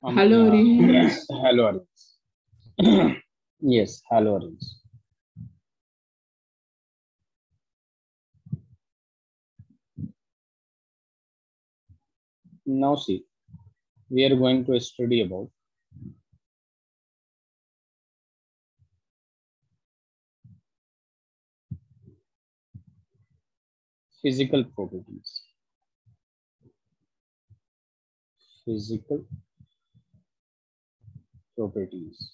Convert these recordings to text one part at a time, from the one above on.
Haloarenes. Haloarenes. Yes, Haloarenes. Now see, we are going to study about physical properties. Physical properties.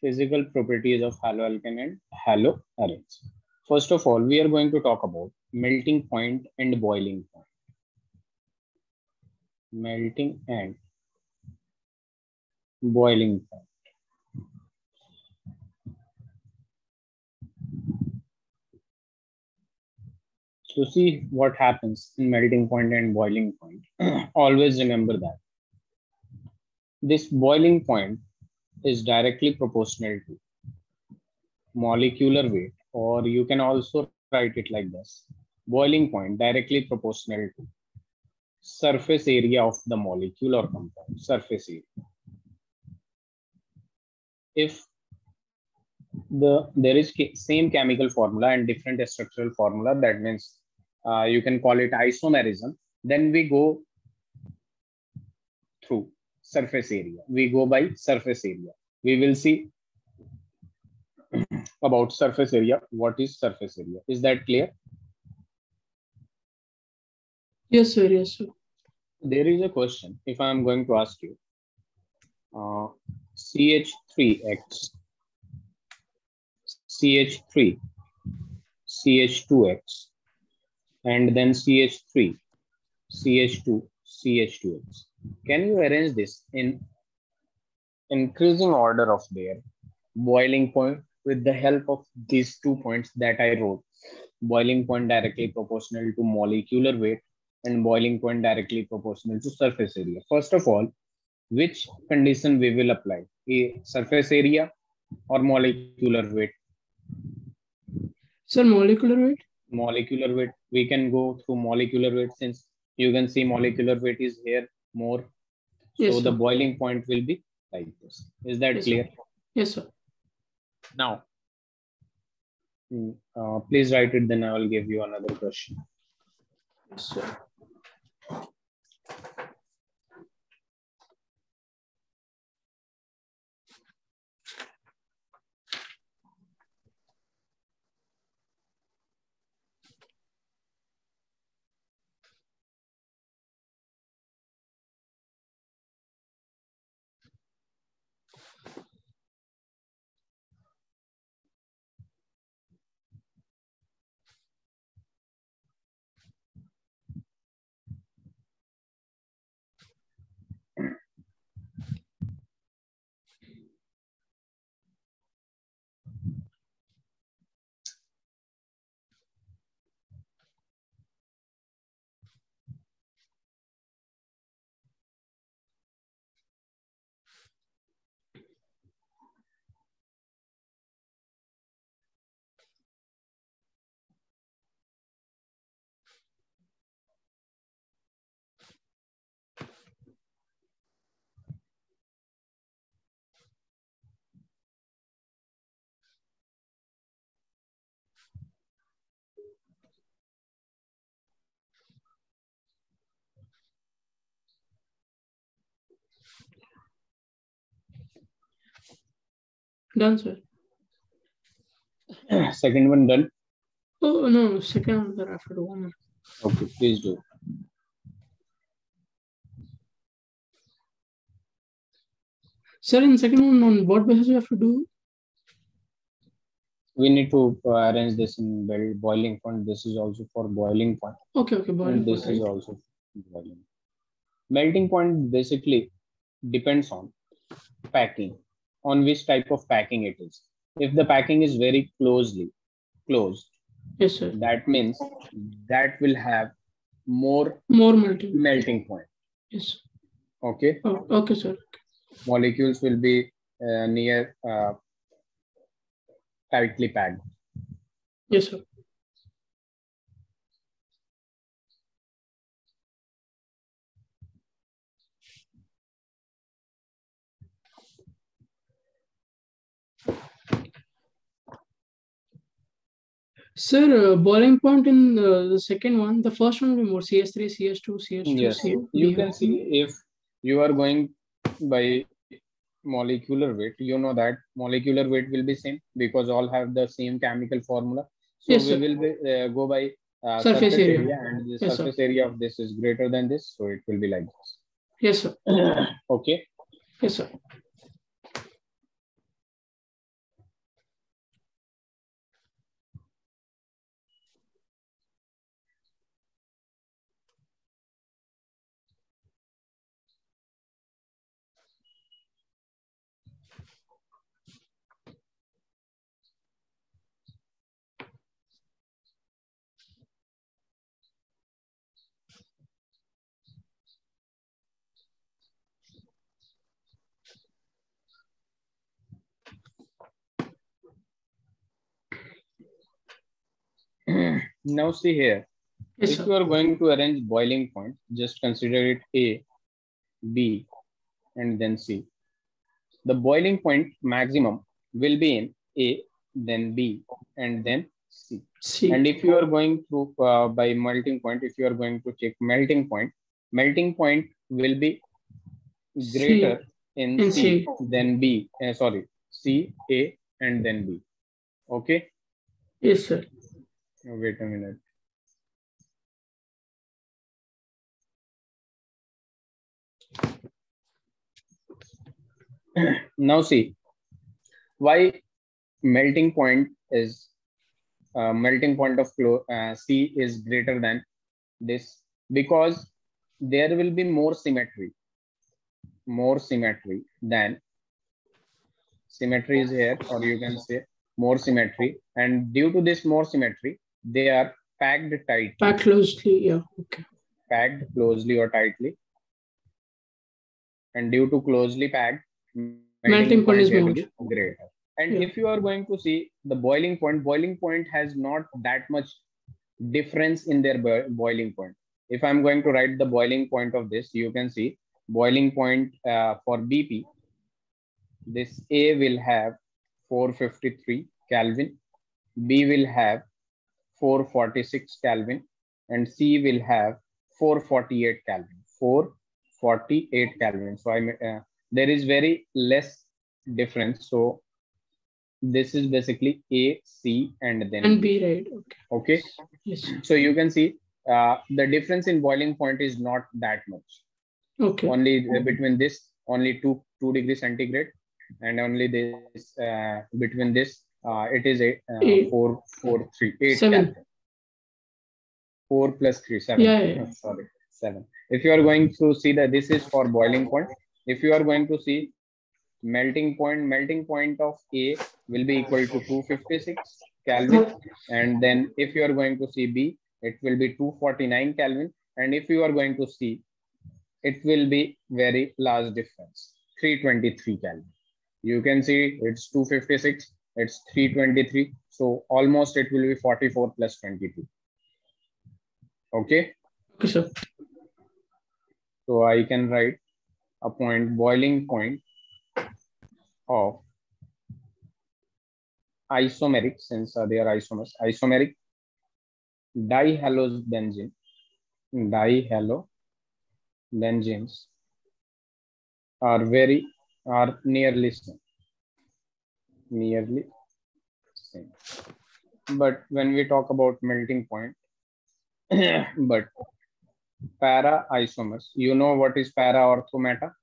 Physical properties of haloalkane and haloarenes. First of all, we are going to talk about melting point and boiling point. Melting and boiling point. So see what happens in melting point and boiling point. Always remember that this boiling point is directly proportional to molecular weight, or you can also write it like this: boiling point directly proportional to surface area of the molecule or compound. Surface area. If there is same chemical formula and different structural formula, that means you can call it isomerism, then we go through surface area. We go by surface area. We will see about surface area. What is surface area? Is that clear? Yes, sir. Yes, sir. There is a question. If I am going to ask you, CH3X, CH3, CH2X, and then CH3, CH2, CH2X. Can you arrange this in increasing order of their boiling point with the help of these 2 points that I wrote? Boiling point directly proportional to molecular weight and boiling point directly proportional to surface area. First of all, which condition we will apply? A surface area or molecular weight? Sir, molecular weight? Molecular weight. We can go through molecular weight, since you can see molecular weight is here more. Yes, so sir. the boiling point will be like this. Is that Yes, clear? sir. Yes, sir. Now, please write it, then I will give you another question. Yes, sir. Done, sir. Second one done? Oh, no. Second one, after the one. Okay, please do. Sir, in second one, on what basis we have to do? We need to arrange this in boiling point. This is also for boiling point. Okay, okay, boiling and this point, is right? also boiling. Melting point basically depends on packing, on which type of packing it is. If the packing is very closely closed, Yes, sir. that means that will have more melting point. Yes. Okay. Oh, okay, sir. Molecules will be near tightly packed. Yes, sir. Sir, boiling point in the second one, the first one will be more CS3, CS2, CS2, Yes, C. you can see if you are going by molecular weight, you know that molecular weight will be same because all have the same chemical formula. So Yes, we sir. will be go by Surface surface area. area, and the Yes, sir. surface area of this is greater than this, so it will be like this. Yes, sir. Okay. Yes, sir. Now see here, Yes, if sir. you are going to arrange boiling point, just consider it A, B, and then C. The boiling point maximum will be in A, then B, and then C. C. And if you are going through by melting point, if you are going to check melting point will be C. greater in In C C. than B. Sorry, C, A, and then B. Okay. Yes, sir. Wait a minute. Now see why melting point is melting point of C is greater than this, because there will be more symmetry than symmetry is here, or you can say more symmetry, and due to this more symmetry they are packed tightly, Pack closely. Yeah. Okay. packed closely or tightly, and due to closely packed, Melting melting point point is here more. will be greater. And Yeah. if you are going to see the boiling point has not that much difference in their boiling point. If I'm going to write the boiling point of this, you can see boiling point for BP, this A will have 453 Kelvin, B will have 446 Kelvin, and C will have 448 Kelvin. 448 Kelvin. So there is very less difference. So this is basically A, C, and then And B. B, right? Okay. Okay. Yes. So you can see the difference in boiling point is not that much. Okay. Only between this, only 2 degrees centigrade, and only this between this, it is a 443 8 7. Kelvin. 4 plus 3 7. Yeah, yeah. Sorry, 7. If you are going to see that this is for boiling point, if you are going to see melting point of A will be equal to 256 Kelvin, and then if you are going to see B, it will be 249 Kelvin, and if you are going to see, it will be very large difference, 323 Kelvin. You can see it's 256, it's 323, so almost it will be 44 plus 22. Okay. Okay, sir. So I can write a boiling point of isomeric, since they are isomers, isomeric dihalobenzenes are nearly same. But when we talk about melting point, but para isomers, you know what is para orthometa?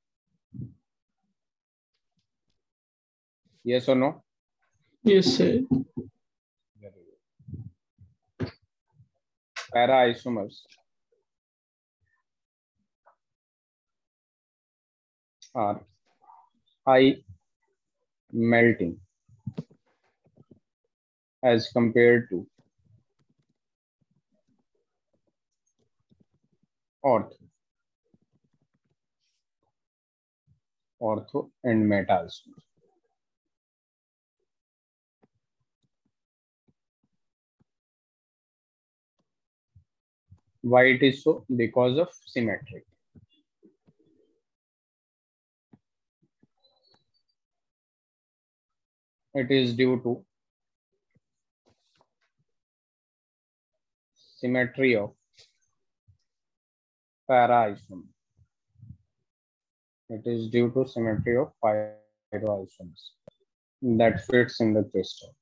Yes or no? Yes, sir. Para isomers are high melting as compared to ortho and meta isomers. Why it is so? Because of symmetry. It is due to symmetry of para isomer. It is due to symmetry of pyroisomers that fits in the crystal.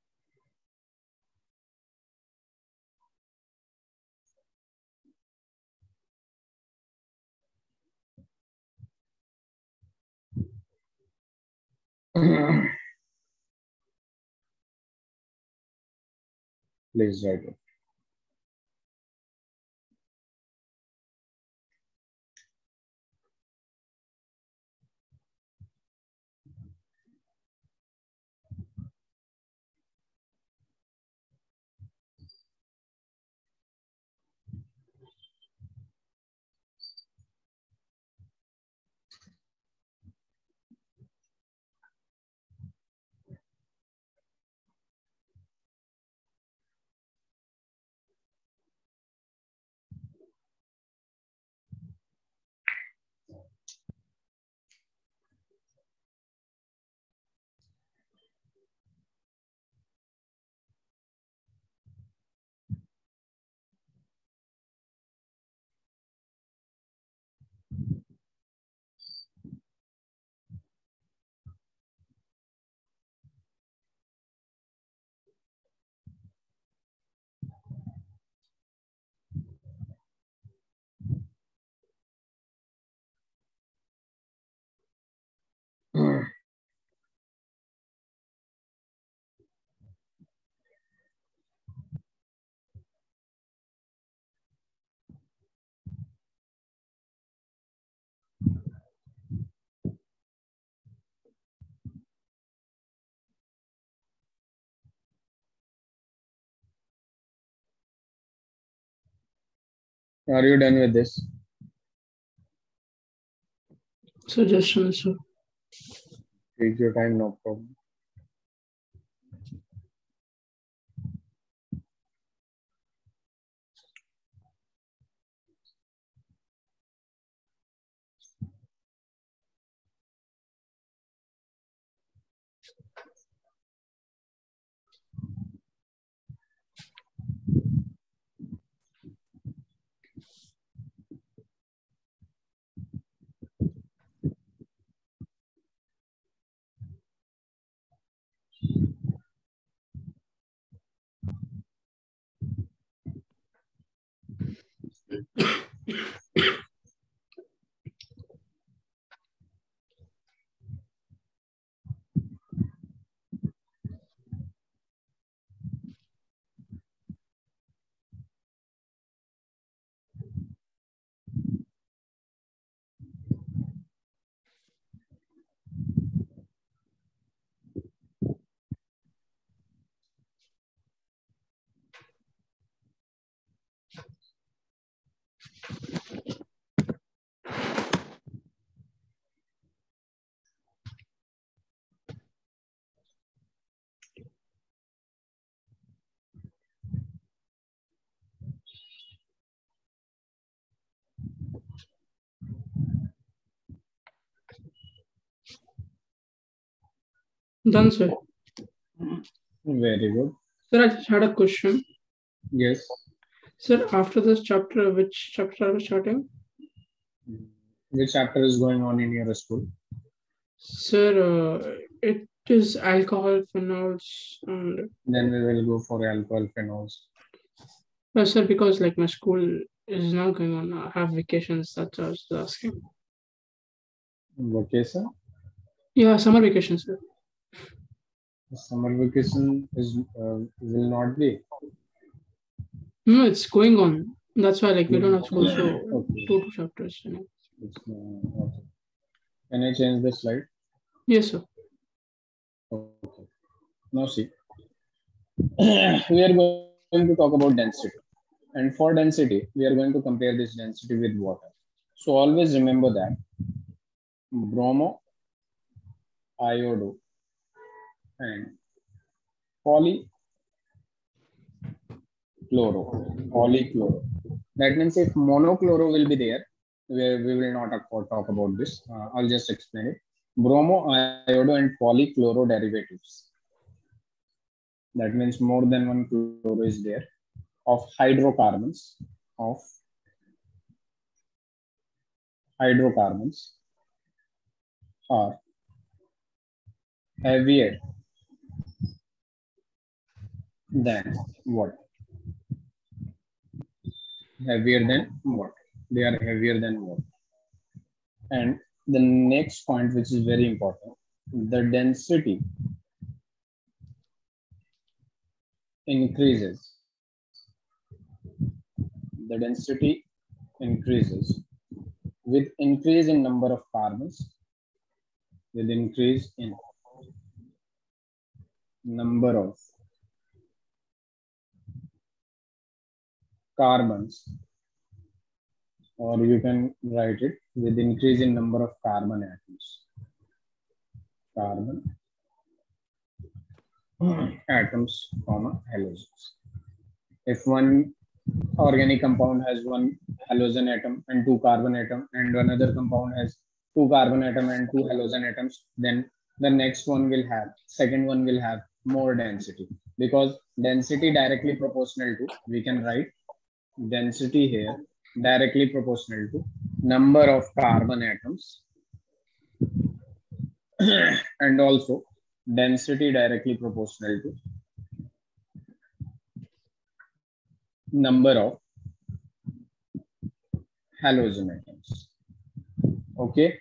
Please write it. Are you done with this? Suggestion, sir. Take your time, no problem. Done, sir. Very good. Sir, I just had a question. Yes. Sir, after this chapter, which chapter are we starting? Which chapter is going on in your school? Sir, it is alcohol, phenols, and Then we will go for alcohol phenols. sir, because like my school is now going on, I have vacations. That's what I was asking. Vacation? Yeah, summer vacation, sir. Summer vacation is will not be. No, it's going on. That's why like we don't have school, so Okay. two chapters. You know. It's, okay. Can I change the slide? Yes, sir. Okay. Now see, we are going to talk about density. And for density, we are going to compare this density with water. So always remember that bromo, iodo, and polychloro. Polychloro. That means if monochloro will be there, we will not talk about this. I'll just explain it. Bromo, iodo, and polychloro derivatives. That means more than one chloro is there. of hydrocarbons are heavier than what? Heavier than what? They are heavier than what? And the next point, which is very important, the density increases. The density increases with increase in number of carbons, with increase in number of carbons, or you can write it with increase in number of carbon atoms. Carbon atoms, comma, halogens. If one organic compound has one halogen atom and two carbon atom, and another compound has two carbon atom and two halogen atoms, then the next one will have, second one will have more density, because density directly proportional to, we can write density here directly proportional to number of carbon atoms and also density directly proportional to number of halogen atoms. Okay.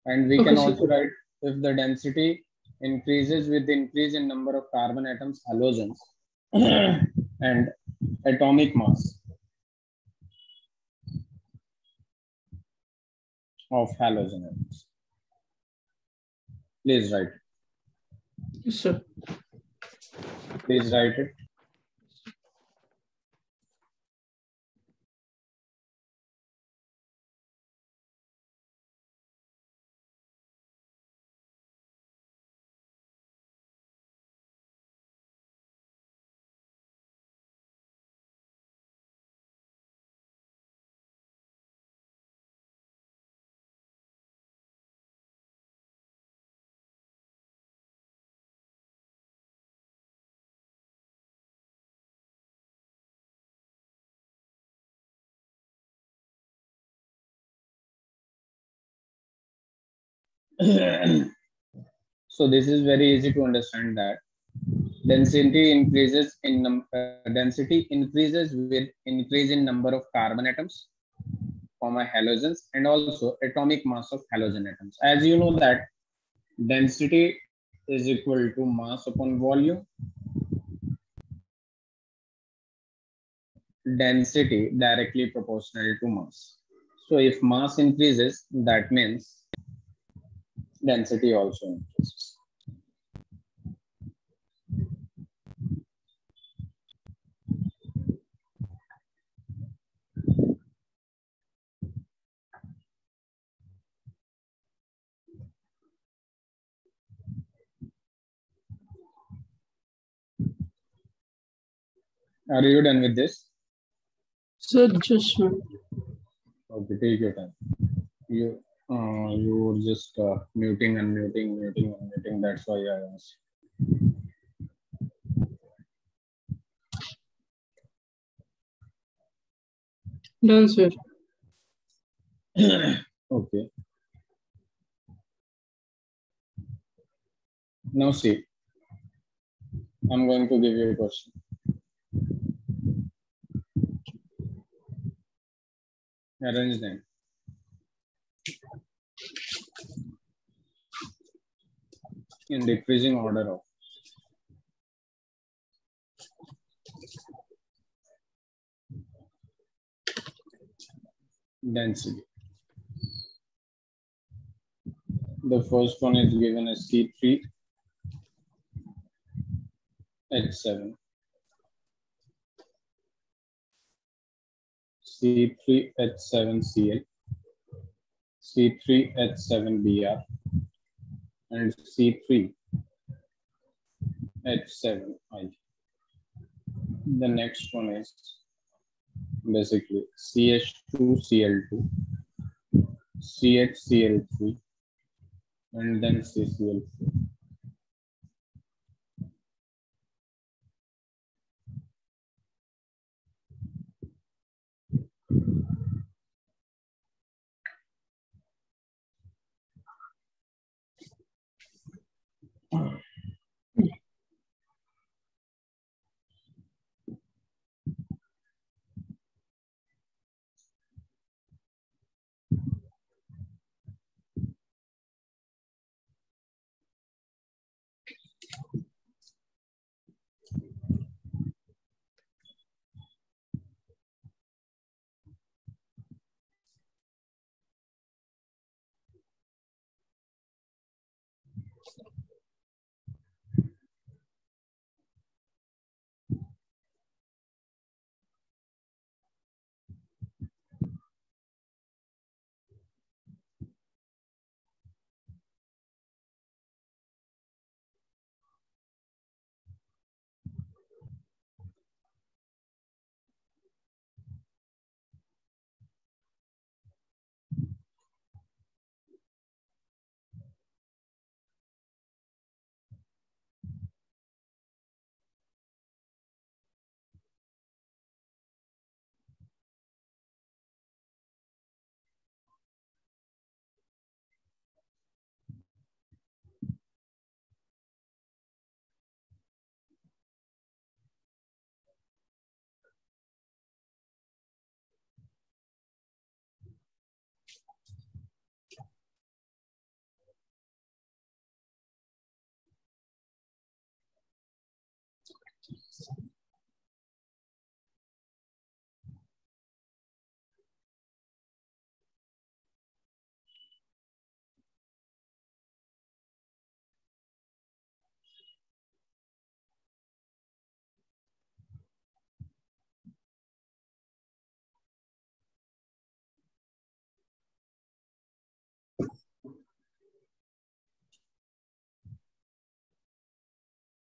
And we can also write, if the density increases with the increase in number of carbon atoms, halogens, and atomic mass of halogen atoms. Please write. Yes, sir. Please write it. So this is very easy to understand, that density increases with increase in number of carbon atoms, comma, halogens, and also atomic mass of halogen atoms. As you know that density is equal to mass upon volume. Density directly proportional to mass. So if mass increases, that means density also increases. Are you done with this? Sir, just one. Okay, take your time. You were just muting, unmuting. That's why I asked. Done, sir. Okay. Now see, I'm going to give you a question. Arrange them. In decreasing order of density. The first one is given as C3H7. C3H7Cl, C3H7Br, and C3H7I. The next one is basically CH2Cl2, CHCl3, and then CCl4.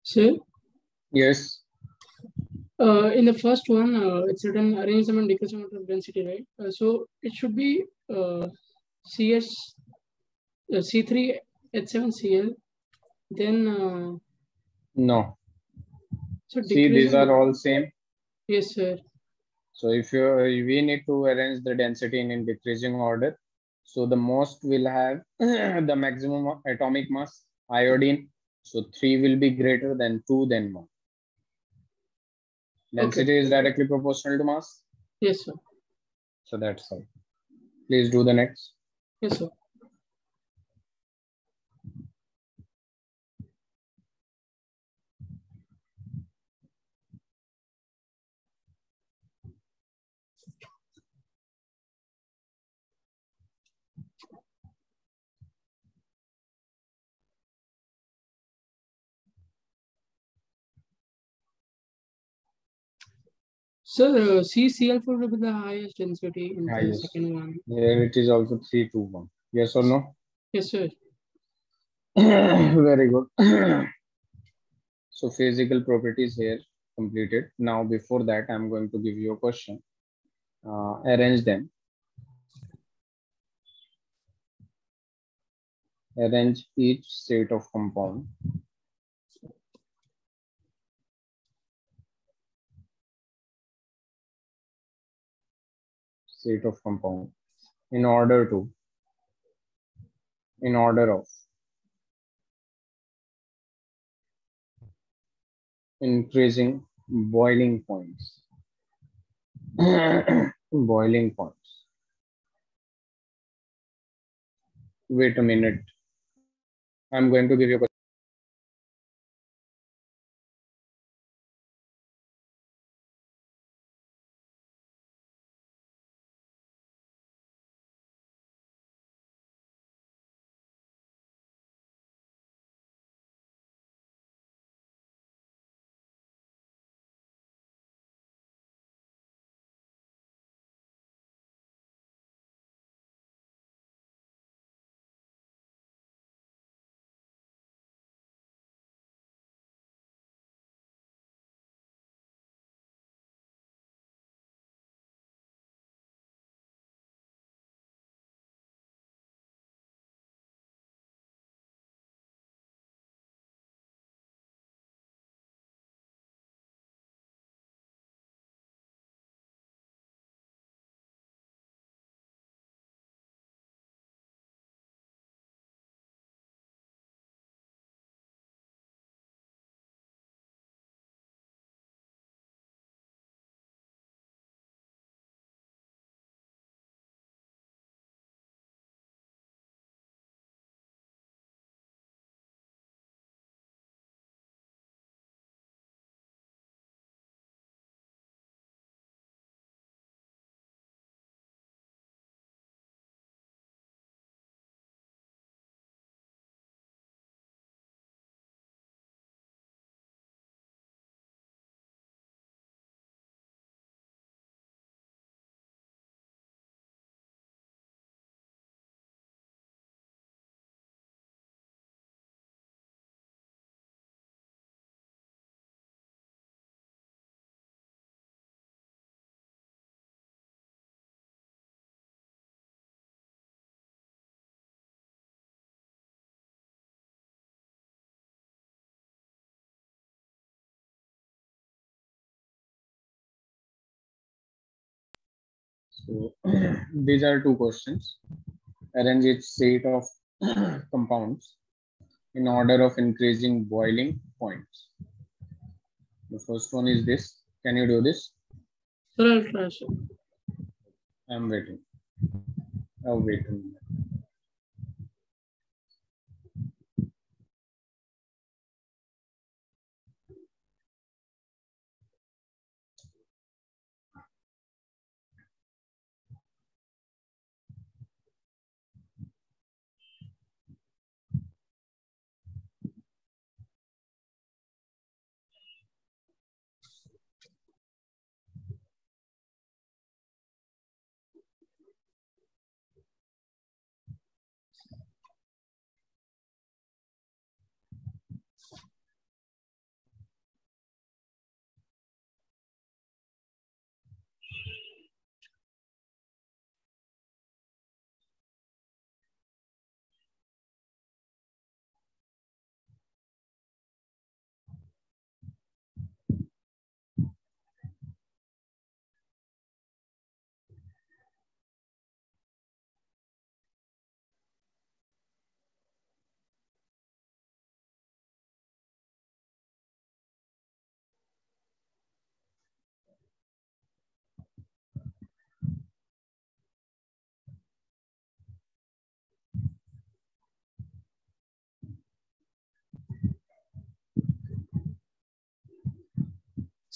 So, Yes. in the first one, it's written arrange them and decreasing of density, right? So it should be CS C3H7Cl. Then No. so See, these decreasing. are all same. Yes, sir. So if you we need to arrange the density in decreasing order. So the most will have the maximum atomic mass, iodine. So 3 will be greater than 2, then 1. Density Okay. is directly proportional to mass. Yes, sir. So that's all. Please do the next. Yes, sir. Sir, CCl4 will be the highest density in the Yes. second one. Here it is also 3, 2, 1. Yes or no? Yes, sir. Very good. So physical properties here completed. Now before that, I'm going to give you a question. Arrange them. Arrange each set of compound. Set of compound in order of increasing boiling points. Boiling points. Wait a minute. I'm going to give you a question. So these are two questions. Arrange each set of compounds in order of increasing boiling points. The first one is this. Can you do this? Sir, I'll try, sir. I'm waiting. Oh, wait a minute.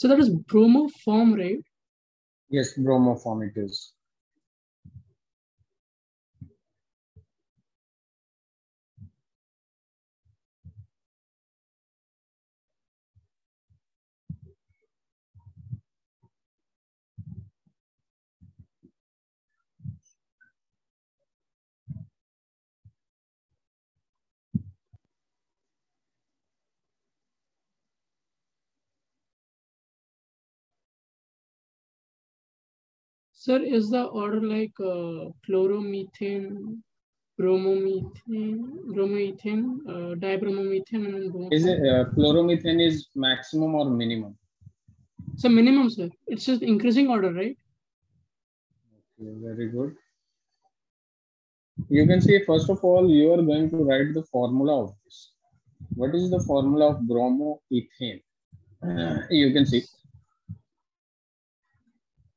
So that is bromoform, right? Yes, bromoform it is. Sir, is the order like chloromethane, bromoethane, dibromomethane, and then Is it bromoform? chloromethane is maximum or minimum? So minimum, sir. It's just increasing order, right? Okay, very good. You can see, first of all, you are going to write the formula of this. What is the formula of bromoethane? You can see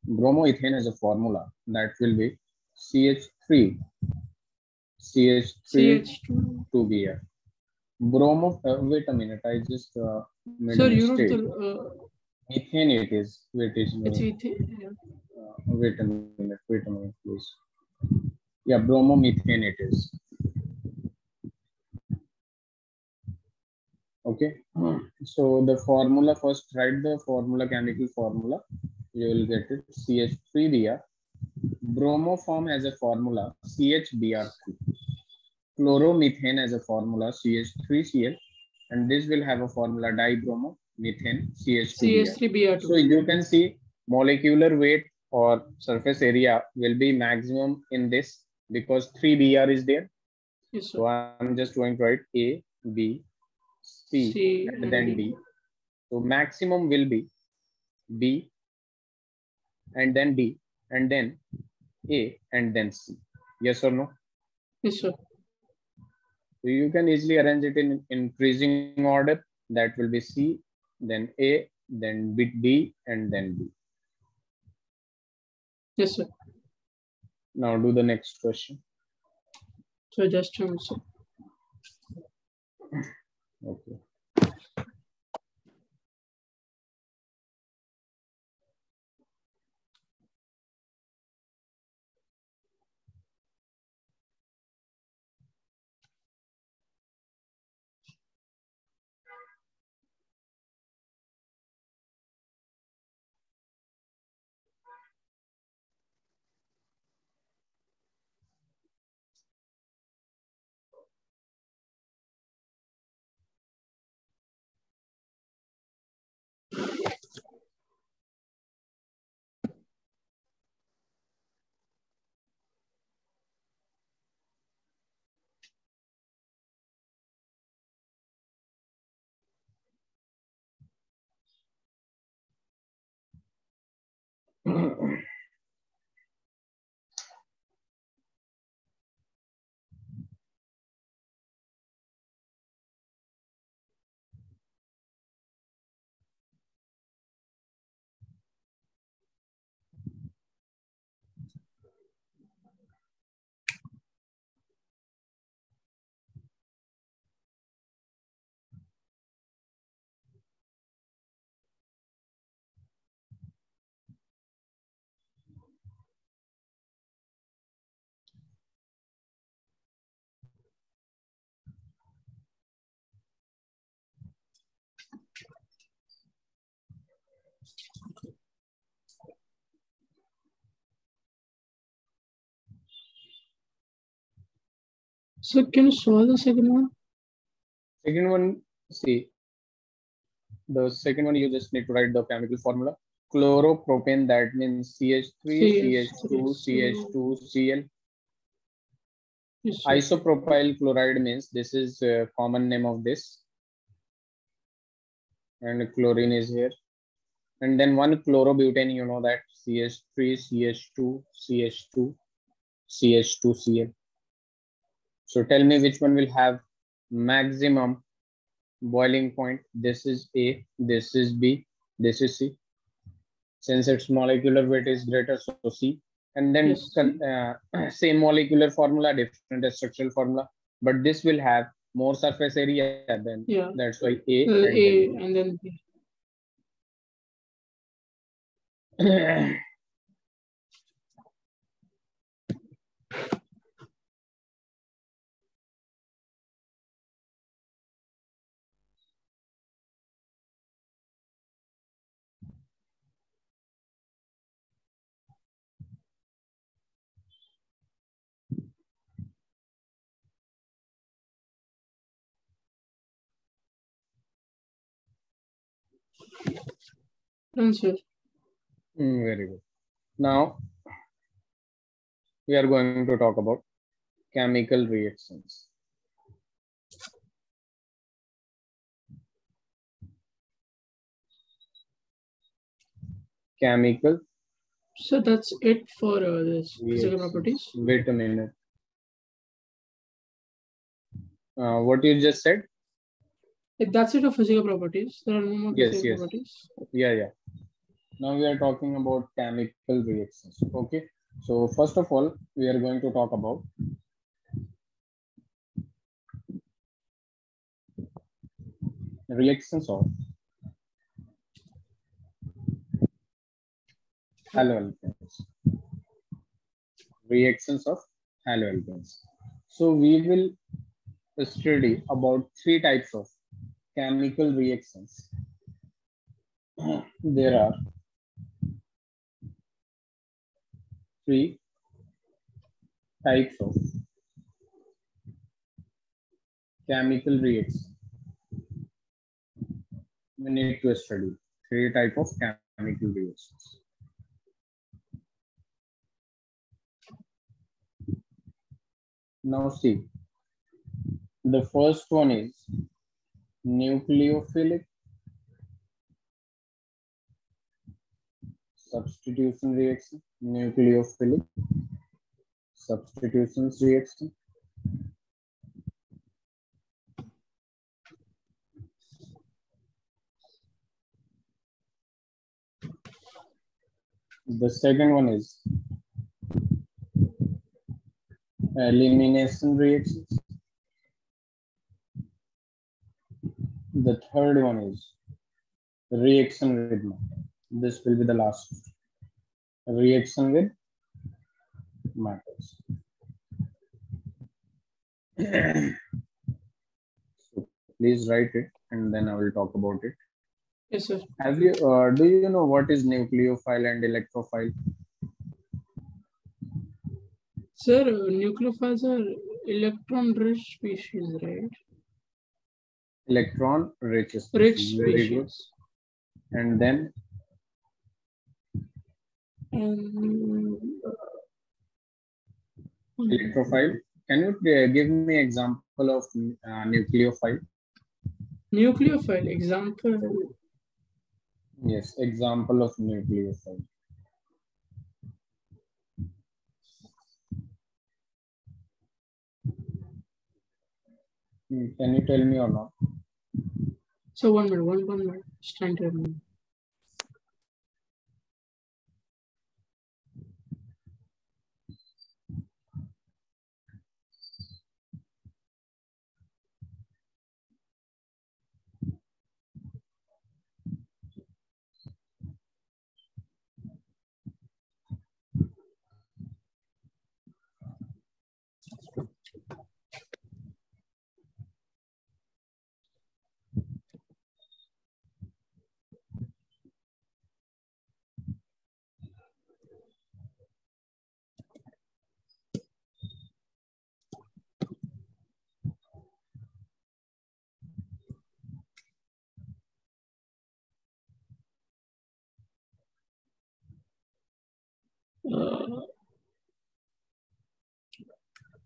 bromoethane has a formula that will be CH3 CH2. 2Br. Bromo, wait a minute, I just made a Sir, you wrote mistake. the Methane it is. it's ethane. Yeah. Wait a minute, please. Yeah, bromomethane it is. Okay. So the formula, first write the formula, chemical formula. You will get it CH3Br. Bromoform has a formula CHBr3. Chloromethane has a formula CH3Cl, and this will have a formula dibromomethane CH2Br. CH3Br2. So you can see molecular weight or surface area will be maximum in this because 3Br is there. Yes, sir. So I'm just going to write A, B, C, and then D. So maximum will be B, and then D, and then A, and then C. Yes or no? Yes, sir. So you can easily arrange it in increasing order. That will be C, then A, then B, and then B. Yes, sir. Now do the next question. So just answer. Okay. So can you solve the second one? Second one, see, the second one you just need to write the chemical formula. Chloropropane, that means CH3, CH2, CH2, Cl. Yes, Isopropyl chloride means this is a common name of this. And chlorine is here. And then one chlorobutane, you know that CH3, CH2, CH2, CH2Cl. So tell me which one will have maximum boiling point. This is A, this is B, this is C. Since its molecular weight is greater, so C. And then yes. Same molecular formula, different structural formula, but this will have more surface area than, that's why A and A then B. and then B. Answer. Very good. Now we are going to talk about chemical reactions. Chemical. So that's it for this physical reactions. properties. Wait a minute. What you just said? Like, that's it of physical properties. There are no more physical properties. Yeah. Now we are talking about chemical reactions. Okay. So first of all, we are going to talk about reactions of haloalkanes. Reactions of haloalkanes. So we will study about three types of chemical reactions. There are three types of chemical reactions. We need to study three types of chemical reactions. Now see, the first one is nucleophilic substitution reaction, nucleophilic substitution reaction. The second one is elimination reactions. The third one is reaction with matter. This will be the last reaction with matters. So please write it and then I will talk about it. Yes, sir. Have you do you know what is nucleophile and electrophile? Sir, nucleophiles are electron-rich species, right? Electron rich species. Rich Very species. good. And then electrophile. Can you give me example of nucleophile? Nucleophile, example. Yes, example of nucleophile. Can you tell me or not? So one minute. Just trying to remember.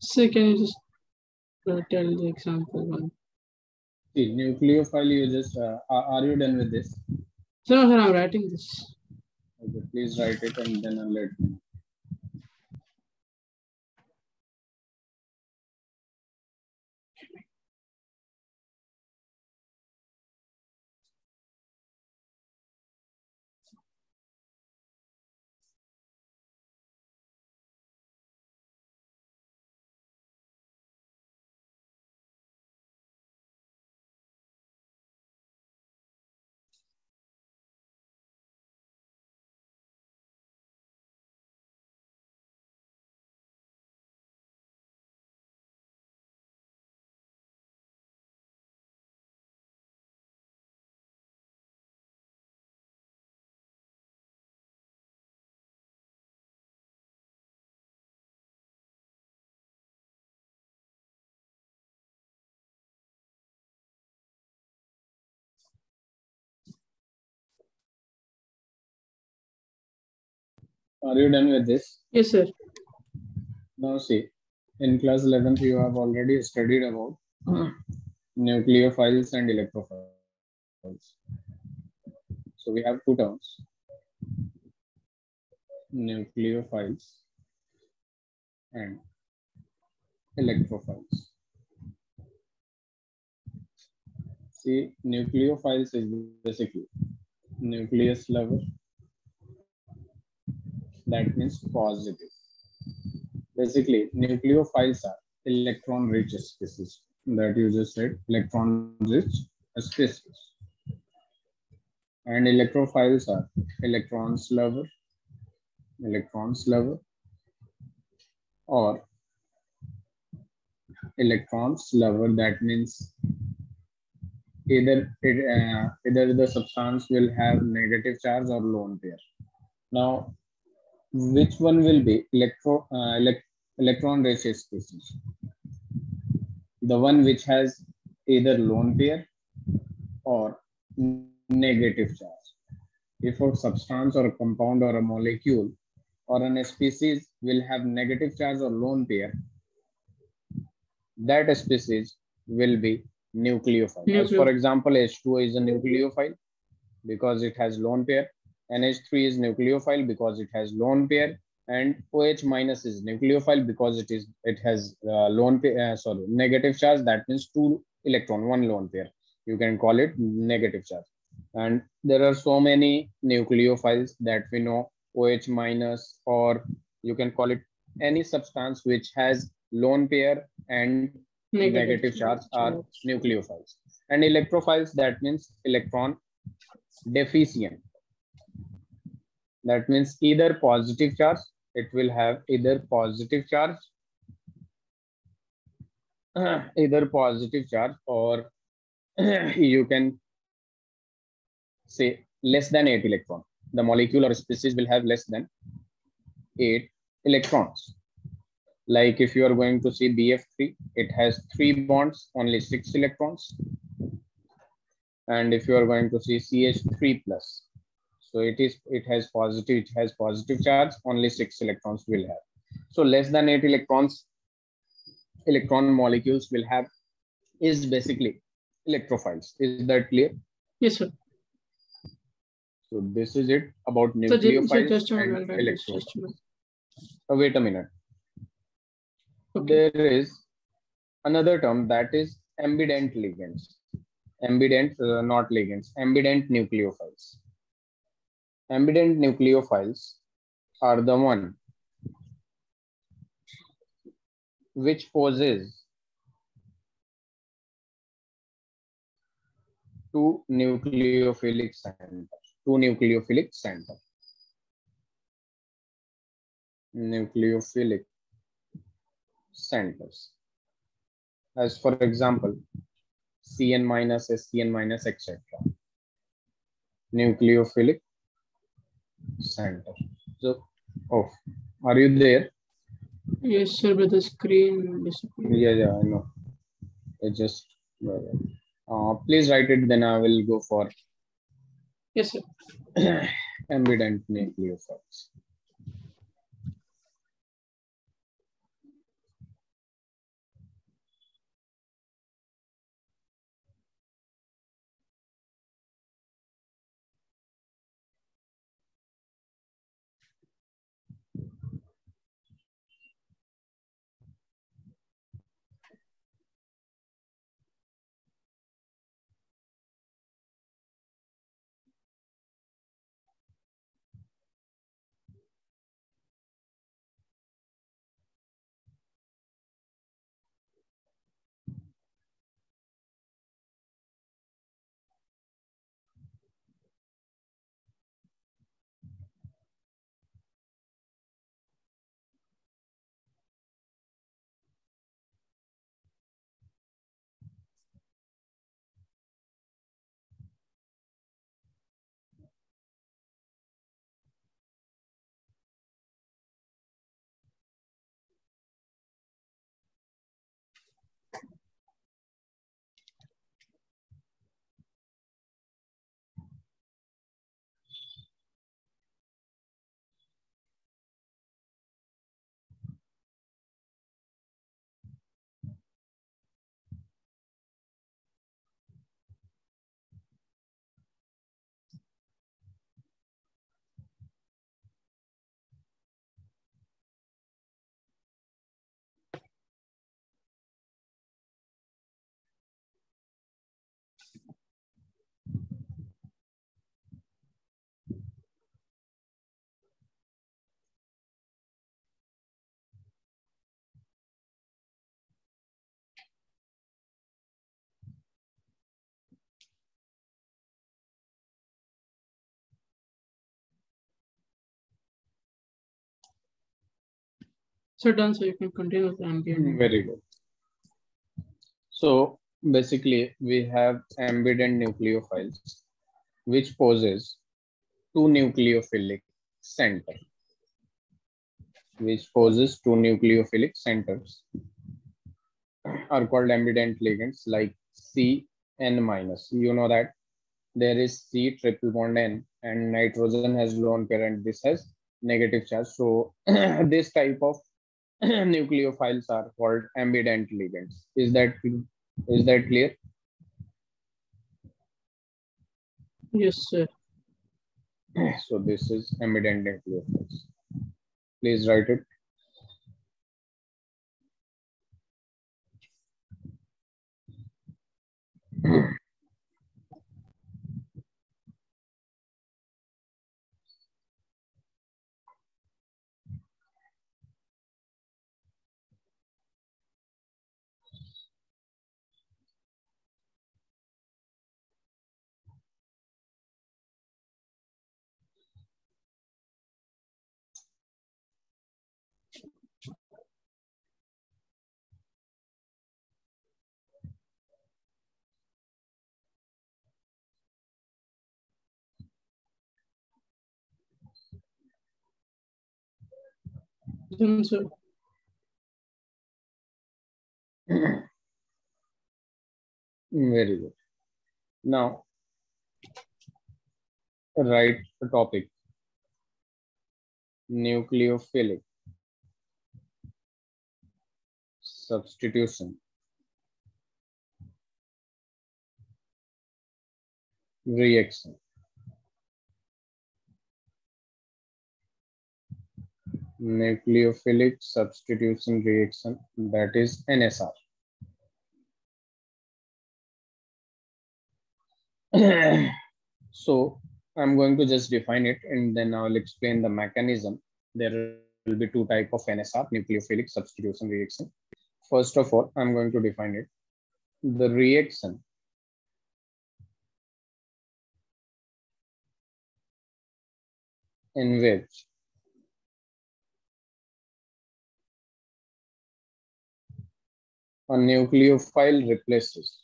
So can you just tell the example one? See, nucleophile, you just, are you done with this? So no, sir, I'm writing this. Okay, please write it and then I'll let me know. Are you done with this? Yes, sir. Now see, in class 11th, you have already studied about nucleophiles and electrophiles. So we have two terms, nucleophiles and electrophiles. See, nucleophiles is basically nucleus level, that means positive. Basically, nucleophiles are electron rich species that you just said, electron rich species. And electrophiles are electrons lover, or electrons lover. That means either the substance will have negative charge or lone pair. Now, which one will be electron rich species? The one which has either lone pair or negative charge. If a substance or a compound or a molecule or an species will have negative charge or lone pair, that species will be nucleophile. As for example, H2O is a nucleophile because it has lone pair. NH3 is nucleophile because it has lone pair, and OH minus is nucleophile because it has negative charge. That means 2 electron, 1 lone pair. You can call it negative charge. And there are so many nucleophiles that we know, OH minus, or you can call it any substance which has lone pair and negative charge are nucleophiles. And electrophiles, that means electron deficient. That means either positive charge, it will have either positive charge, or you can say less than 8 electron. The molecule or species will have less than 8 electrons. Like if you are going to see BF3, it has 3 bonds, only 6 electrons. And if you are going to see CH3 plus, so it has positive charge, only 6 electrons will have. So less than 8 electron molecules will have is basically electrophiles. Is that clear? Yes, sir. So this is it about nucleophiles and electrophiles. Wait a minute. Okay. There is another term, that is ambident ligands. Not ligands, ambident nucleophiles. Ambident nucleophiles are the one which possess two nucleophilic centers. Nucleophilic centers. As for example, Cn minus, SCN minus, etc. Nucleophilic center. So, are you there? Yes, sir, but the screen disappeared. Yeah, I know. It just please write it, then I will go for. Yes, sir. Ambident nucleophiles. So done. So you can continue with the ambient. Very good. So basically, we have ambident nucleophiles, which possess two nucleophilic center, are called ambident ligands like C N minus. You know that there is C triple bond N and nitrogen has lone pair and this has negative charge. So this type of nucleophiles are called ambident ligands. Is that clear? Yes, sir. So this is ambident nucleophiles. Please write it. Done, sir. Very good. Now, write the topic. Nucleophilic substitution reaction. Nucleophilic substitution reaction, that is NSR. So I'm going to just define it and then I'll explain the mechanism. There will be two types of NSR, nucleophilic substitution reaction. First of all, I'm going to define it. The reaction in which a nucleophile replaces.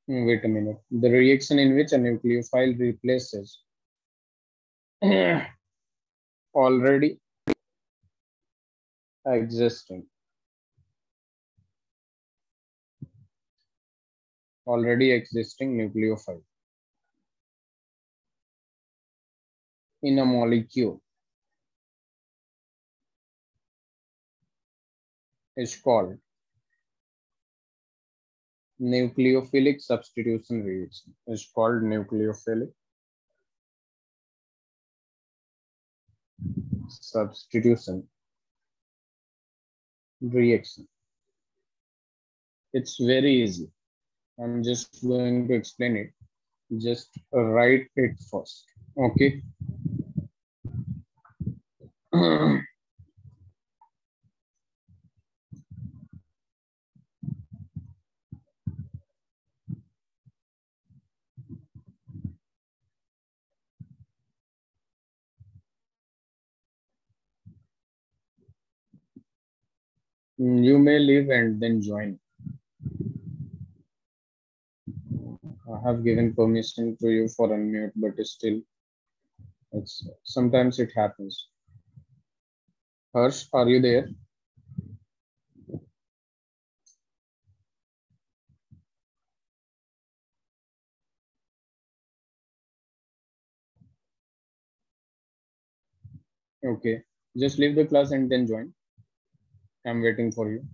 Wait a minute. The reaction in which a nucleophile replaces already existing nucleophile in a molecule is called nucleophilic substitution reaction. Is called nucleophilic substitution reaction. It's very easy. I'm just going to explain it. Just write it first. Okay. You may leave and then join. I have given permission to you for unmute, but still, sometimes it happens. Harsh, are you there? Okay, just leave the class and then join. I'm waiting for you.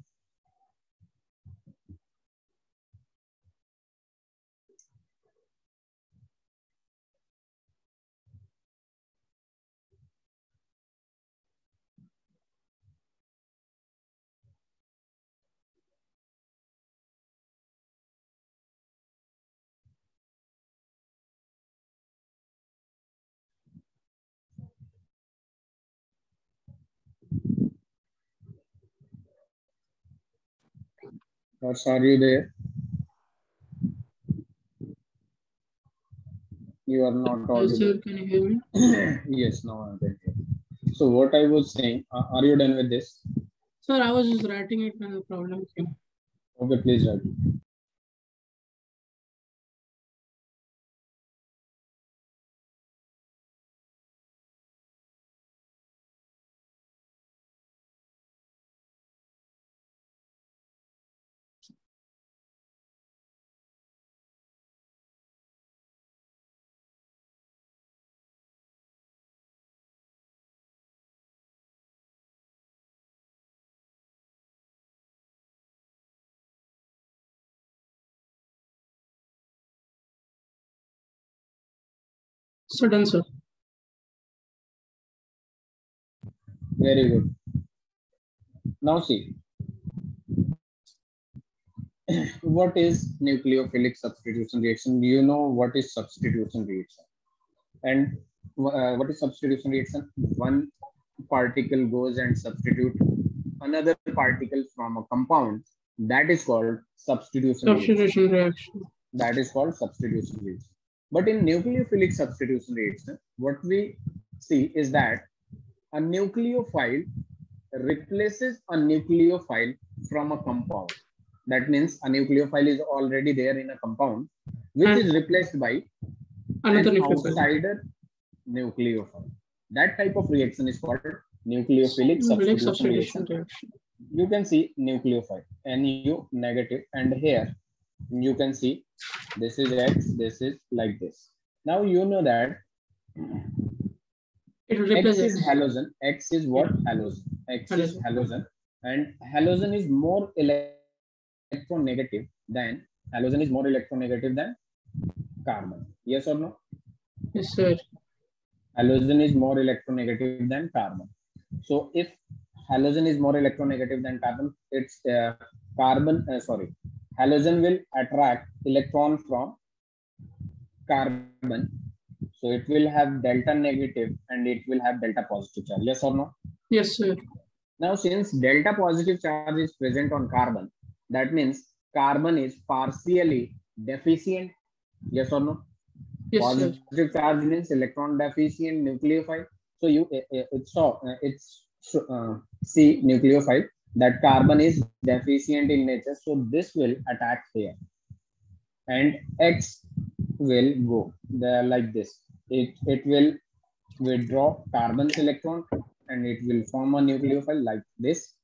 Harsh, are you there? You are not Yes, audible. sir. Can you hear me? Yes, now I can hear. So what I was saying, are you done with this? Sir, I was just writing it when the problem came. Okay, please write. So done, sir. Very good. Now see, what is nucleophilic substitution reaction? Do you know what is substitution reaction? And what is substitution reaction? One particle goes and substitute another particle from a compound. That is called substitution reaction. Substitution reaction. That is called substitution reaction. But in nucleophilic substitution reaction, what we see is that a nucleophile replaces a nucleophile from a compound. That means a nucleophile is already there in a compound, which is replaced by Another an nucleophile. outsider nucleophile. That type of reaction is called nucleophilic substitution reaction. You can see nucleophile, Nu negative, and here you can see this is X, this is like this. Now you know that X is halogen. X is what? Halogen. X is halogen, and halogen is more electronegative than carbon. Yes or no? Yes, sir. Halogen is more electronegative than carbon. So if halogen is more electronegative than carbon, it's halogen will attract electron from carbon. So it will have delta negative and it will have delta positive charge. Yes or no? Yes, sir. Now, since delta positive charge is present on carbon, that means carbon is partially deficient. Yes or no? Yes, positive sir. charge means electron deficient nucleophile. So it's C nucleophile, that carbon is deficient in nature. So this will attack here, and X will go there like this. It will withdraw carbon's electron and it will form a nucleophile like this.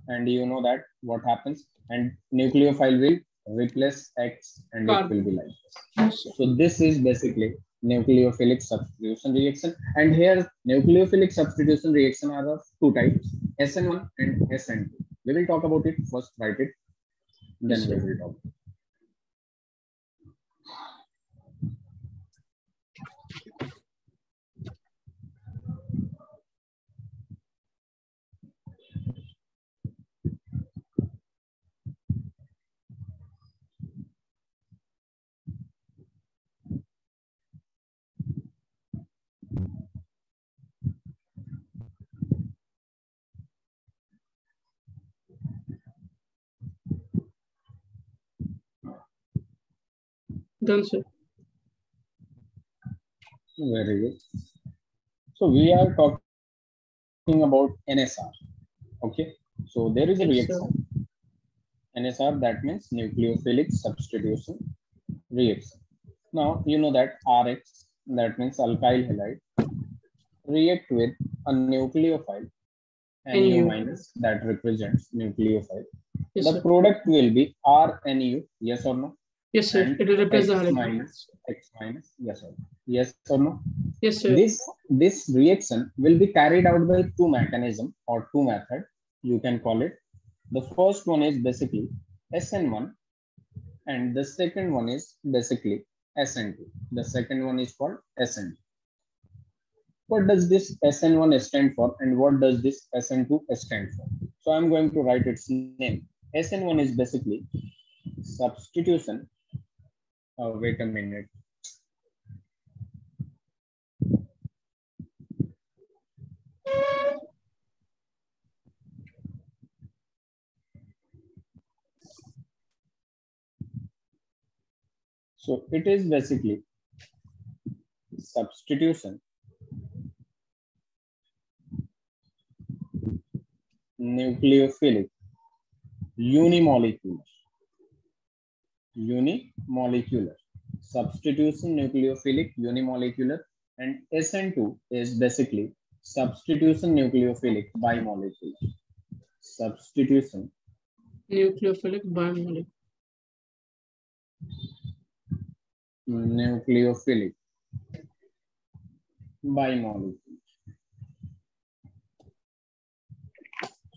And you know that what happens, and nucleophile will replace X and it will be like this. So this is basically nucleophilic substitution reaction. And here nucleophilic substitution reaction are of two types, SN1 and SN2. We will talk about it first, write it, then we will talk. Done, sir. Very good. So we are talking about NSR. Okay. So there is a reaction. NSR, that means nucleophilic substitution reaction. Now you know that RX, that means alkyl halide, react with a nucleophile Nu minus, that represents nucleophile. Yes, the sir. product will be RNU, yes or no? Yes, sir. And it will replace the X minus, yes or no? Yes, sir. This reaction will be carried out by two mechanisms or two methods, you can call it. The first one is basically SN1 and the second one is basically SN2. The second one is called SN2. What does this SN1 stand for and what does this SN2 stand for? So I'm going to write its name. SN1 is basically substitution. Wait a minute. So it is basically substitution nucleophilic unimolecular substitution nucleophilic unimolecular, and SN2 is basically substitution nucleophilic bimolecular. Substitution Nucleophilic bimolecular. Nucleophilic bimolecular.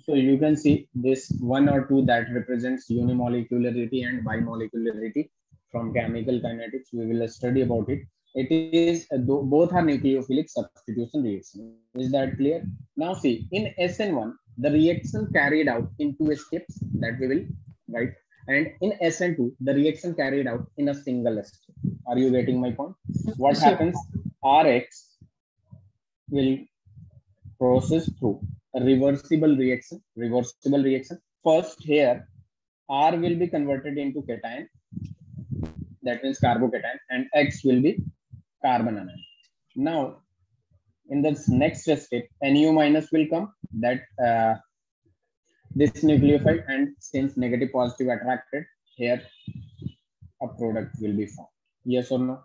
So you can see this one or two that represents unimolecularity and bimolecularity from chemical kinetics. We will study about it. It is both are nucleophilic substitution reaction. Is that clear? Now see, in SN1, the reaction carried out in two steps that we will write, and in SN2, the reaction carried out in a single step. Are you getting my point? What happens? Rx will process through a reversible reaction. First here, R will be converted into cation, that means carbocation, and X will be carbon anion. Now, in this next step, NU minus will come, that this nucleophile, and since negative positive attracted, here a product will be formed. Yes or no?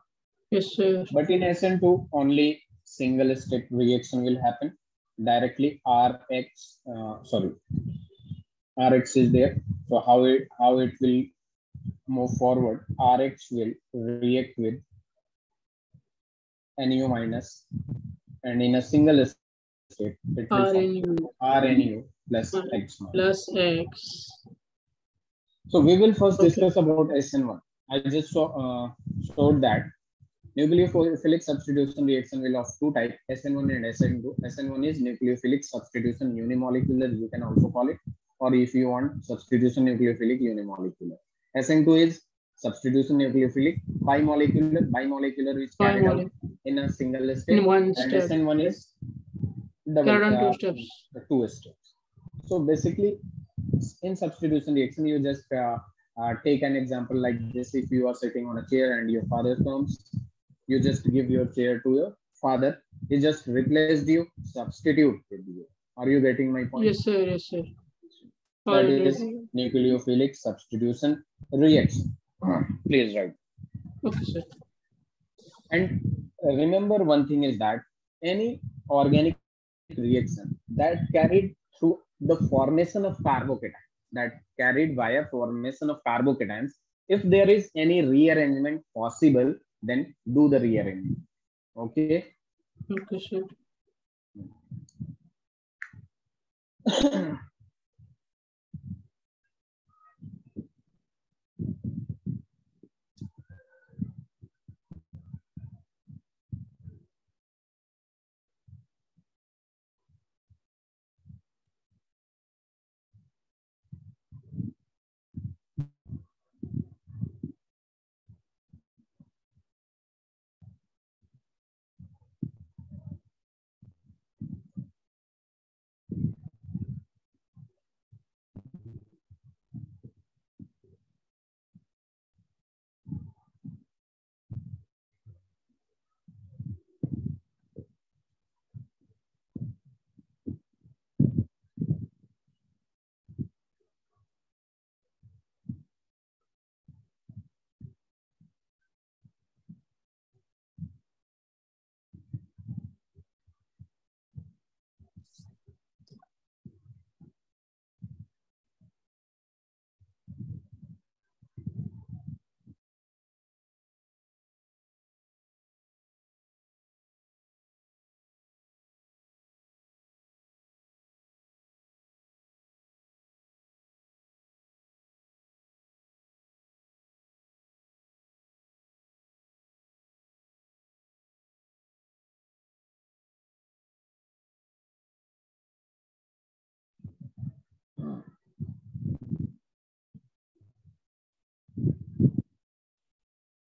Yes, sir. But in SN2, only single step reaction will happen. Directly Rx is there. So how it will move forward? Rx will react with NU minus, and in a single step it will RNU plus X plus X. So we will first discuss about SN1. I just showed that nucleophilic substitution reaction will of two types, SN1 and SN2. SN1 is nucleophilic substitution unimolecular, you can also call it, or if you want, substitution nucleophilic unimolecular. SN2 is substitution nucleophilic bimolecular is carried out in a single step. In one and step. SN1 is two steps. So basically, in substitution reaction, you just take an example like this. If you are sitting on a chair and your father comes, you just give your chair to your father. He just replaced you, substitute with you. Are you getting my point? Yes, sir. Yes, sir. That is nucleophilic substitution reaction. Please write. Okay, sir. And remember one thing is that any organic reaction that carried through the formation of carbocation, if there is any rearrangement possible, then do the rearrangement. Okay. Okay, sir.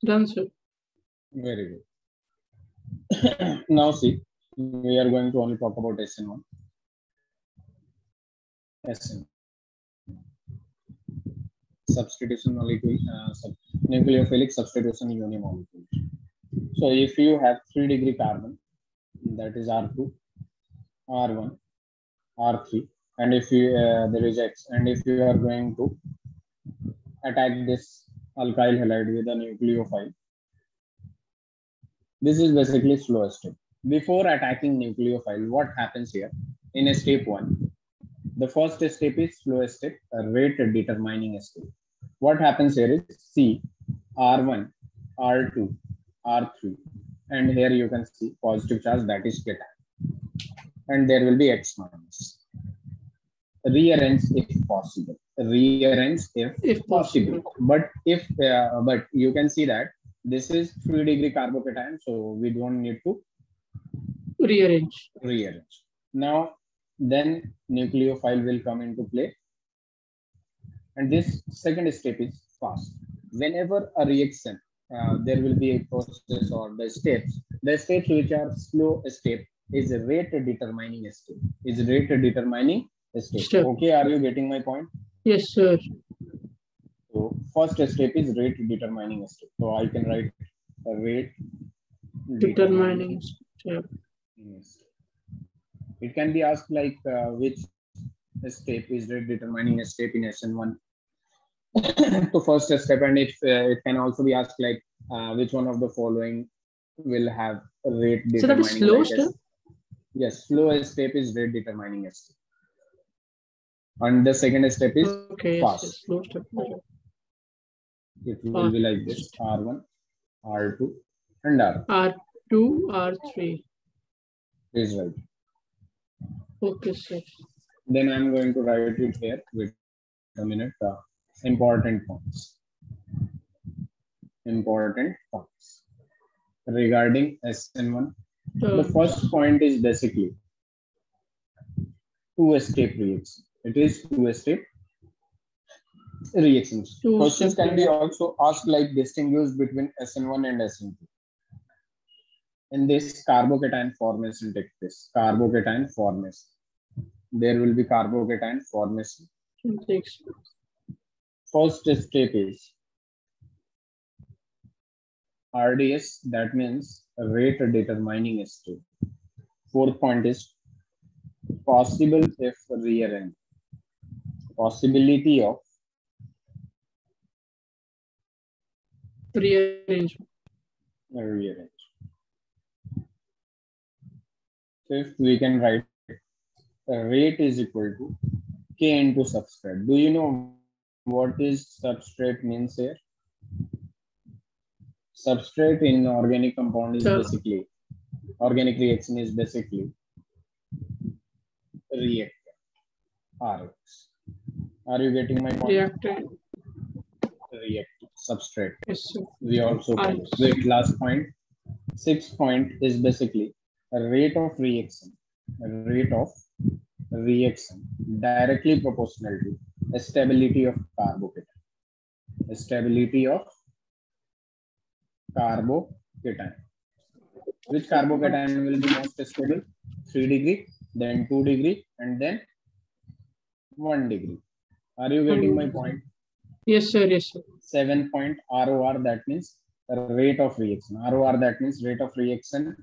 Done, sir. Very good. Now see, we are going to only talk about SN1. SN substitution molecule, nucleophilic substitution unimolecule. So if you have 3-degree carbon, that is R2, R1, R3, and if you there is X, and if you are going to attack this alkyl halide with a nucleophile, this is basically slow step. Before attacking nucleophile, what happens here? In a step 1, the first step is slow step, a rate determining step. What happens here is C, R1, R2, R3, and here you can see positive charge, that is cation, and there will be X minus. Rearrange if possible. Rearrange if possible. But you can see that this is 3-degree carbocation, so we don't need to rearrange. Now, then nucleophile will come into play, and this second step is fast. Whenever a reaction, there will be a process or the steps which are slow step is a rate determining step. Step. Okay, are you getting my point? Yes, sir. So first step is rate determining step. So I can write a rate determining step. It can be asked like which step is rate determining step in SN1. So first step, and it can also be asked like which one of the following will have a rate determining. So that is slow step? Yes, slow step is rate determining step. And the second step is fast. Yes, slow step. It will be like this: R1, R2, and R. R2, R3. Is right. Okay, sir. Then I'm going to write it here. Wait a minute. Important points. Regarding SN1. The first point is basically two-step reaction. It is two-step reactions. Questions can be also asked like distinguish between SN1 and SN2. In this carbocation formation, take this carbocation formation. There will be carbocation formation. First step is RDS, that means rate determining step. Fourth point is possible if rearrange. Possibility of rearrange. Fifth, we can write rate is equal to K into substrate. Do you know what is substrate means here? Substrate in organic compound is basically, organic reaction is basically reactant. RX. Are you getting my point? Reactant. Substrate. Yes, sir. We also can. Wait, last point. Sixth point is basically a rate of reaction. Directly proportional to stability of carbocation. Which carbocation will be most stable? 3-degree, then 2-degree, and then 1-degree. Are you getting my point? Yes, sir. Yes, sir. 7 point ROR, that means rate of reaction. ROR, that means rate of reaction.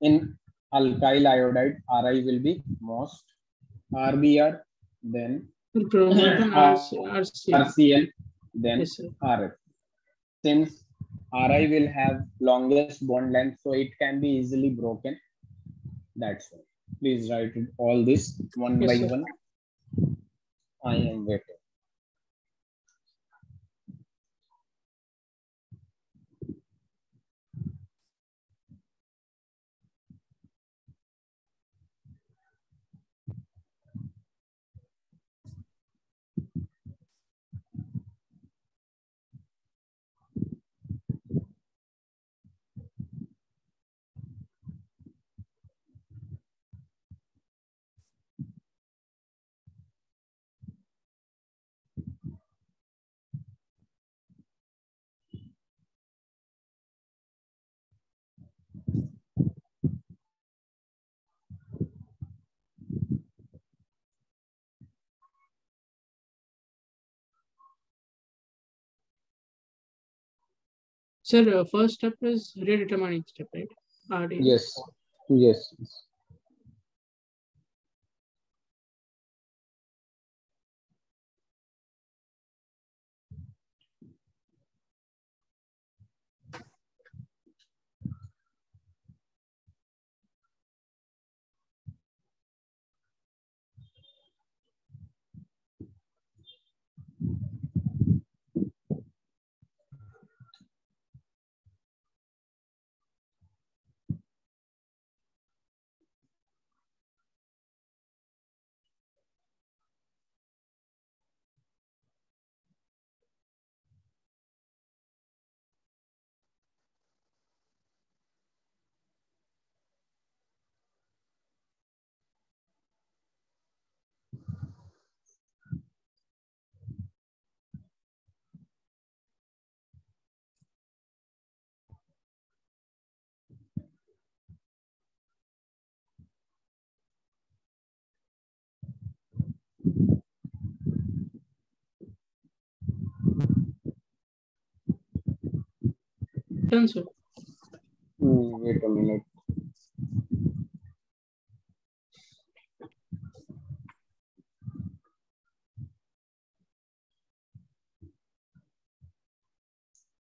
In alkyl iodide, Ri will be most. RBr, then RCl, then RF. Since Ri will have longest bond length, so it can be easily broken. That's why. Please write all this one by one. I am waiting. Sir, first step is redetermining step, right? RD. Yes. Yes. Done, sir. Wait a minute.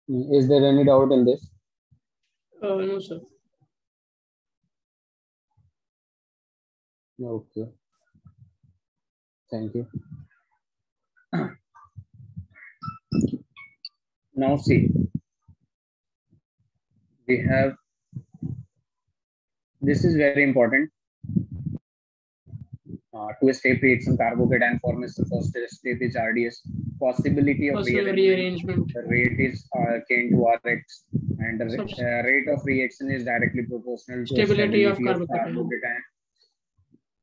Is there any doubt in this? No, sir. Okay. Thank you. Now see, we have, this is very important. Two step reaction carbocation formation. First step is RDS. Possibility of rearrangement. The rate is K into Rx, and the rate of reaction is directly proportional to stability of carbocation.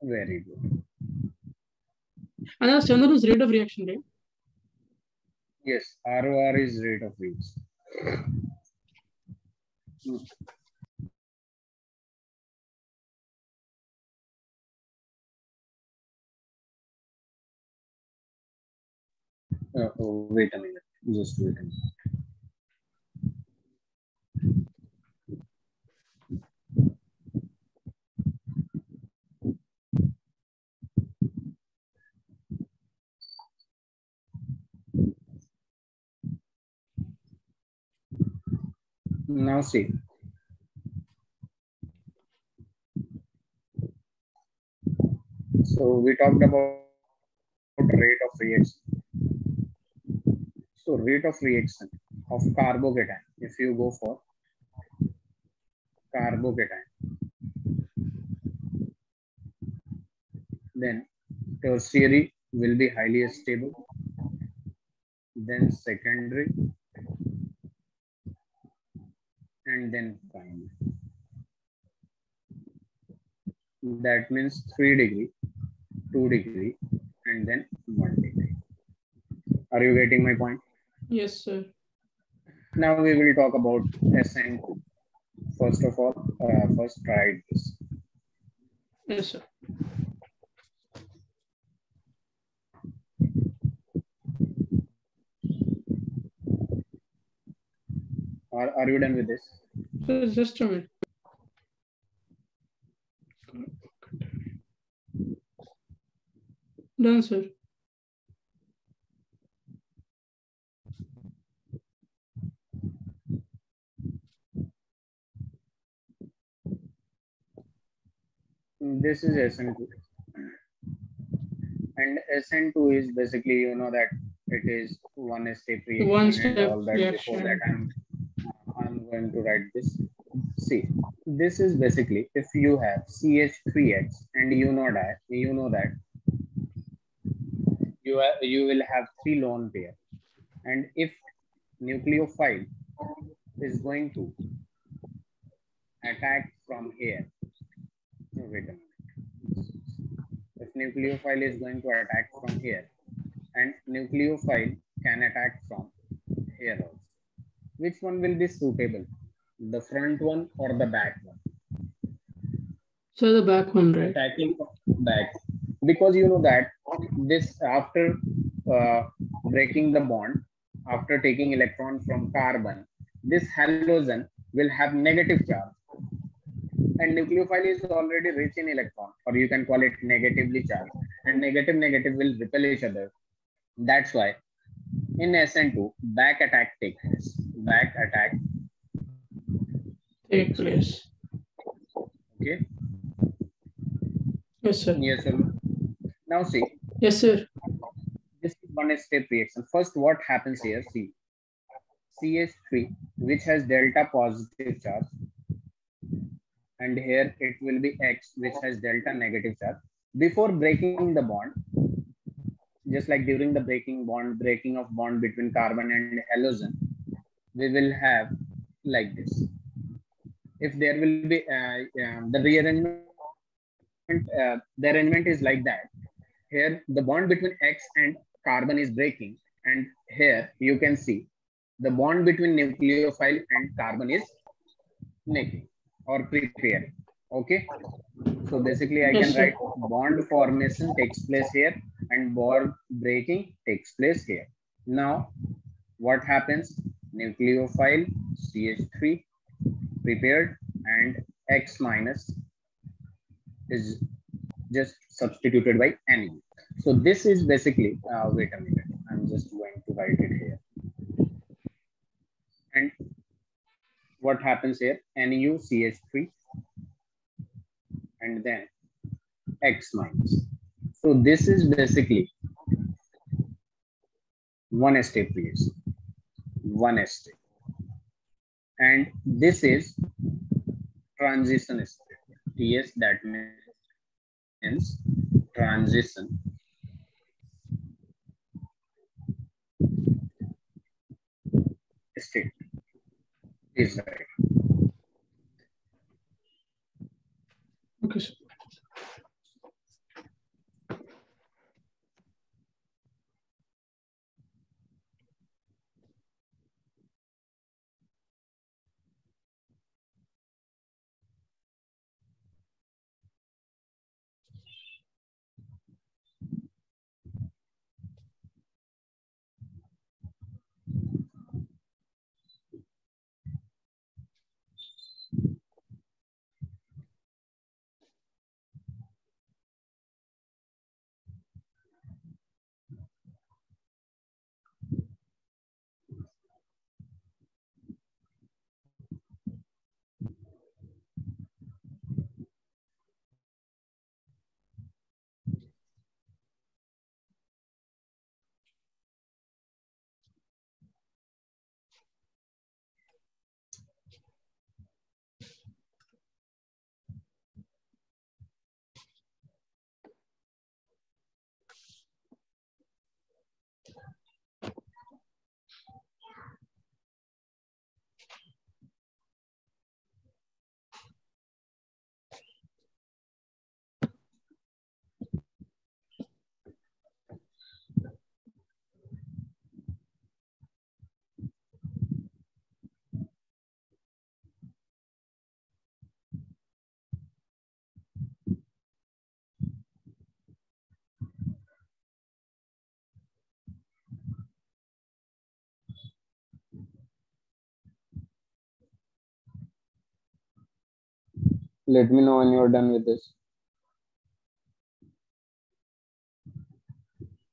Very good. And the standard is rate of reaction, right? Yes, ROR is rate of reaction. Oh, wait a minute. Just wait a minute. Now see. So we talked about rate of reaction. So rate of reaction of carbocation, if you go for carbocation, then tertiary will be highly stable, then secondary, and then primary. That means 3 degree, 2 degree, and then 1 degree. Are you getting my point? Yes, sir. Now we will talk about SN2. First of all, first try this. Yes, sir. Are you done with this? So just a minute. Done, sir. This is SN2. And SN2 is basically, you know, that it is one step reaction. One step and all that. reaction. Before that, I'm going to write this. See, this is basically if you have CH3H and you know that you will have 3 lone pair, and if nucleophile is going to attack from here, wait a minute. If nucleophile is going to attack from here, and nucleophile can attack from here also, which one will be suitable? The front one or the back one? So the back one, right? Attacking back, because you know that this after breaking the bond, after taking electron from carbon, this halogen will have negative charge, and nucleophile is already rich in electron, or you can call it negatively charged, and negative will repel each other. That's why in SN2 back attack takes place. Back attack Take place. Okay. Yes, sir. Yes, sir. Now see. Yes, sir. This is one step reaction. First, what happens here? See, CH3, which has delta positive charge, and here it will be X, which has delta negative charge. Before breaking the bond, just like during the breaking of bond between carbon and halogen, we will have like this. If there will be the arrangement is like that. Here the bond between X and carbon is breaking, and here you can see the bond between nucleophile and carbon is making or preparing. Okay, so basically I can write bond formation takes place here and bond breaking takes place here. Now what happens? Nucleophile CH3 prepared and X minus is just substituted by NU. So this is basically, wait a minute, I'm just going to write it here. And what happens here? NuCH3 and then X minus. So this is basically one step reaction, one step. And this is transition step. TS, that means transition state is right. Okay, sir. Let me know when you're done with this.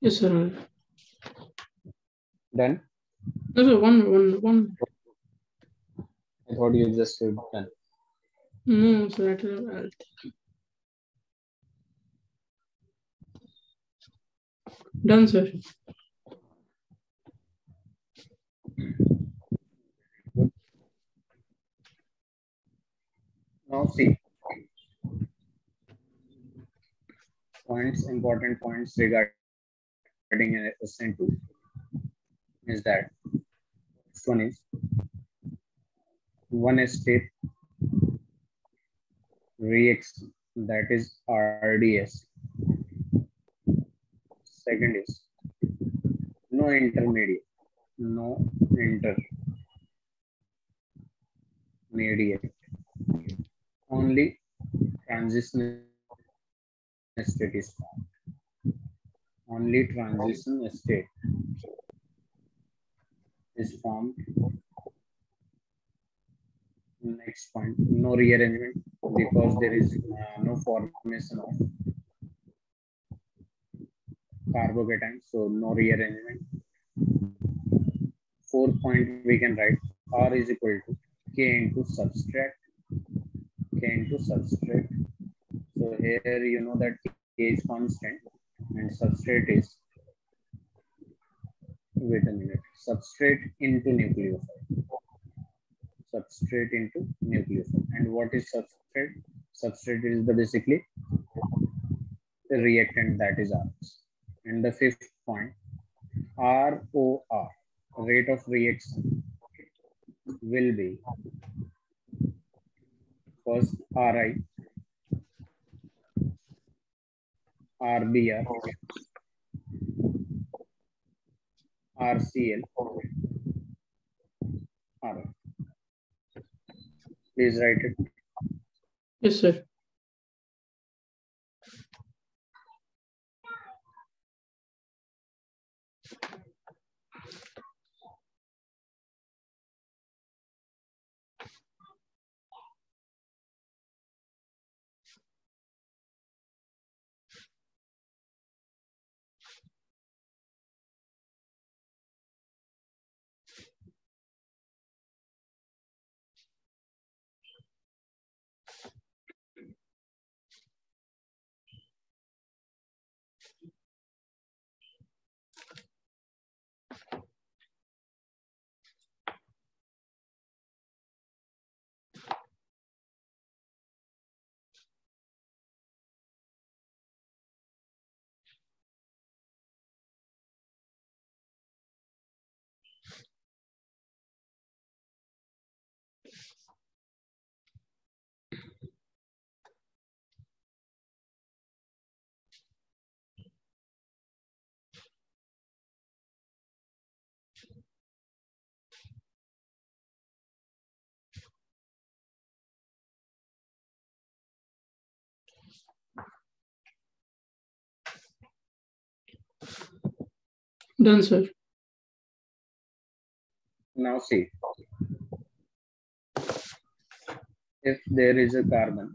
Yes, sir. Done? No, sir. One. I thought you just said done. No, sir. Done, sir. Good. Now see. Important points regarding SN2 is that this one is one step reaction, that is RDS. Second is no intermediate, only transition state is formed. Only transition state is formed Next point, no rearrangement because there is no formation of carbocation, so no rearrangement. Fourth point, we can write R is equal to K into substrate. K into substrate. So here you know that K is constant and substrate is, wait a minute, substrate into nucleophile. Substrate into nucleophile. And what is substrate? Substrate is the basically the reactant, that is Rx. And the fifth point, ROR, rate of reaction, will be first RI, RBR, RCl, RI. Please write it. Yes, sir. Done, sir. Now see, if there is a carbon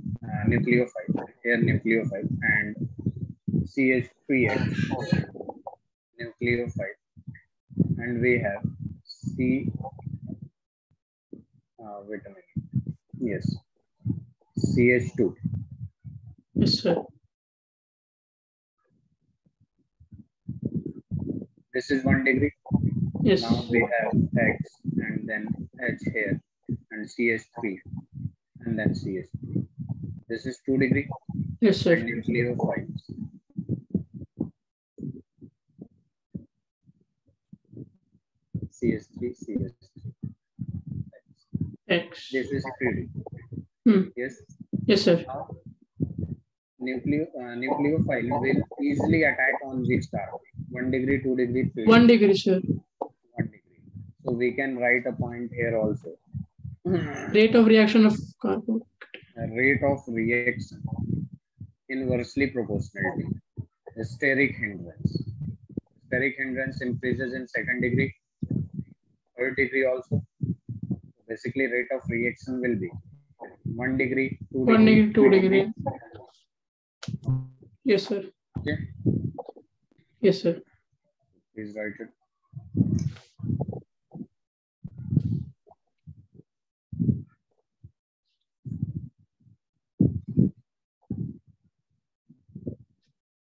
nucleophile, here nucleophile, and CH3H nucleophile, and we have wait a minute, yes, CH2. Yes, sir. This is 1 degree. Yes. Now we have X and then H here and CH3 and then CH3. This is 2 degree. Yes, sir. And nucleophiles. CH3, CH3. X. This is 3 degree. Yes. Yes, sir. Now, nucleophile will easily attack on which carbon? 1 degree, 2 degree, 3 degree. 1 degree, sir. 1 degree. So we can write a point here also. Rate of reaction of carbon. Rate of reaction inversely proportional to the steric hindrance. Steric hindrance increases in 2nd degree, 3rd degree also. Basically, rate of reaction will be 1 degree, 2 1 degree, degree, 2 degree. Yes, sir. Okay. Yes, sir. Please write it.